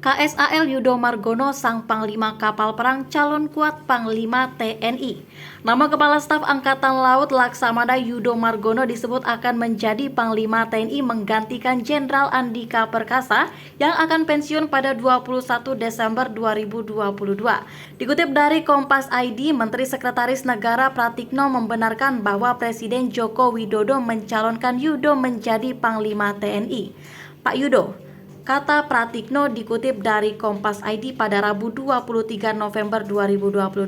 KSAL Yudo Margono sang Panglima Kapal Perang calon kuat Panglima TNI. Nama Kepala Staf Angkatan Laut Laksamana Yudo Margono disebut akan menjadi Panglima TNI menggantikan Jenderal Andika Perkasa yang akan pensiun pada 21 Desember 2022. Dikutip dari Kompas ID, Menteri Sekretaris Negara Pratikno membenarkan bahwa Presiden Joko Widodo mencalonkan Yudo menjadi Panglima TNI. Pak Yudo, kata Pratikno dikutip dari Kompas ID pada Rabu 23 November 2022.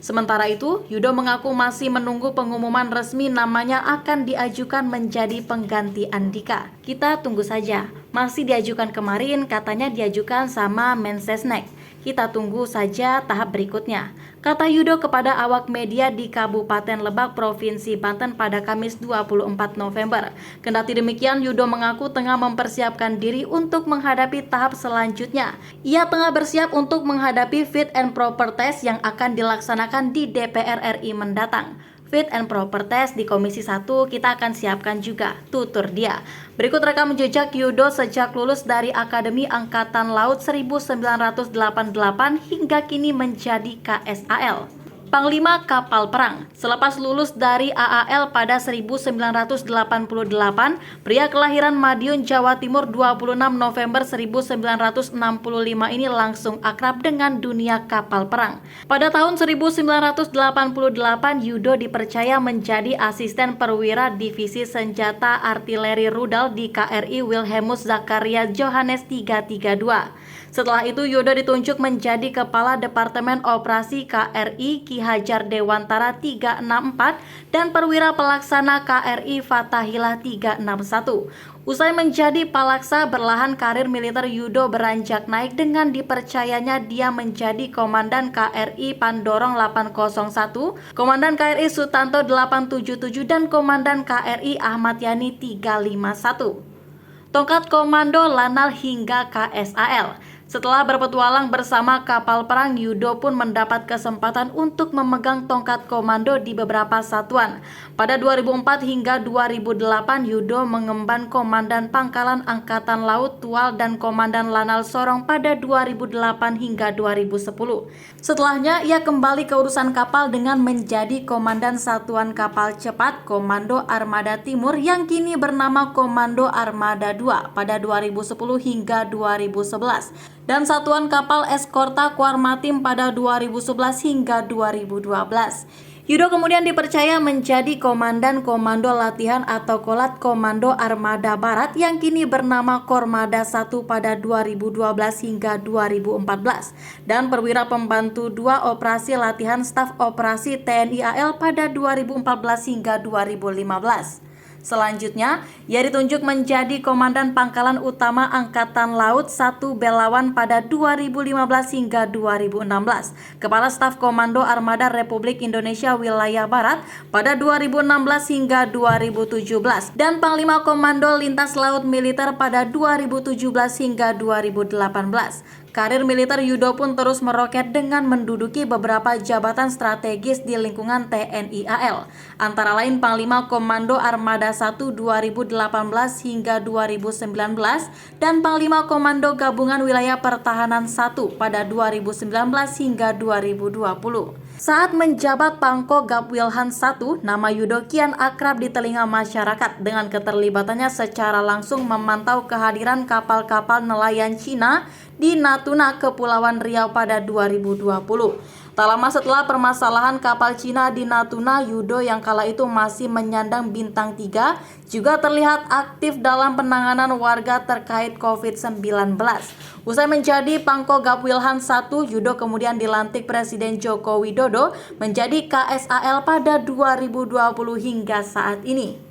Sementara itu, Yudo mengaku masih menunggu pengumuman resmi namanya akan diajukan menjadi pengganti Andika. Kita tunggu saja. Masih diajukan kemarin, katanya diajukan sama Mensesnek. Kita tunggu saja tahap berikutnya, kata Yudo kepada awak media di Kabupaten Lebak, Provinsi Banten pada Kamis 24 November. Kendati demikian, Yudo mengaku tengah mempersiapkan diri untuk menghadapi tahap selanjutnya. Ia tengah bersiap untuk menghadapi fit and proper test yang akan dilaksanakan di DPR RI mendatang. Fit and proper test di Komisi 1 kita akan siapkan juga, tutur dia. Berikut rekam jejak Yudo sejak lulus dari Akademi Angkatan Laut 1988 hingga kini menjadi KSAL. Panglima Kapal Perang. Selepas lulus dari AAL pada 1988, pria kelahiran Madiun, Jawa Timur 26 November 1965 ini langsung akrab dengan dunia kapal perang. Pada tahun 1988, Yudo dipercaya menjadi asisten perwira Divisi Senjata Artileri Rudal di KRI Wilhelmus Zakaria Johannes 332. Setelah itu, Yudo ditunjuk menjadi Kepala Departemen Operasi KRI Ki Hajar Dewantara 364 dan Perwira Pelaksana KRI Fathahilah 361. Usai menjadi palaksa, berlahan karir militer Yudo beranjak naik dengan dipercayanya dia menjadi Komandan KRI Pandorong 801, Komandan KRI Sutanto 877 dan Komandan KRI Ahmad Yani 351. Tongkat Komando Lanal hingga KSAL. Setelah berpetualang bersama kapal perang, Yudo pun mendapat kesempatan untuk memegang tongkat komando di beberapa satuan. Pada 2004 hingga 2008, Yudo mengemban Komandan Pangkalan Angkatan Laut Tual dan Komandan Lanal Sorong pada 2008 hingga 2010. Setelahnya, ia kembali ke urusan kapal dengan menjadi Komandan Satuan Kapal Cepat Komando Armada Timur yang kini bernama Komando Armada 2 pada 2010 hingga 2011. Dan Satuan Kapal Eskorta Kuarmatim pada 2011 hingga 2012. Yudo kemudian dipercaya menjadi Komandan Komando Latihan atau Kolat Komando Armada Barat yang kini bernama Kormada 1 pada 2012 hingga 2014 dan Perwira Pembantu 2 Operasi Latihan Staf Operasi TNI AL pada 2014 hingga 2015. Selanjutnya, ia ditunjuk menjadi Komandan Pangkalan Utama Angkatan Laut 1 Belawan pada 2015 hingga 2016, Kepala Staf Komando Armada Republik Indonesia Wilayah Barat pada 2016 hingga 2017, dan Panglima Komando Lintas Laut Militer pada 2017 hingga 2018. Karir militer Yudo pun terus meroket dengan menduduki beberapa jabatan strategis di lingkungan TNI AL, antara lain Panglima Komando Armada 1 2018 hingga 2019 dan Panglima Komando Gabungan Wilayah Pertahanan 1 pada 2019 hingga 2020. Saat menjabat Pangko Gapwilhan 1, nama Yudo kian akrab di telinga masyarakat dengan keterlibatannya secara langsung memantau kehadiran kapal-kapal nelayan Cina di Natuna, Kepulauan Riau pada 2020. Tak lama setelah permasalahan kapal Cina di Natuna, Yudo yang kala itu masih menyandang bintang 3 juga terlihat aktif dalam penanganan warga terkait COVID-19. Usai menjadi Pangko Gapwilhan 1, Yudo kemudian dilantik Presiden Joko Widodo menjadi KSAL pada 2020 hingga saat ini.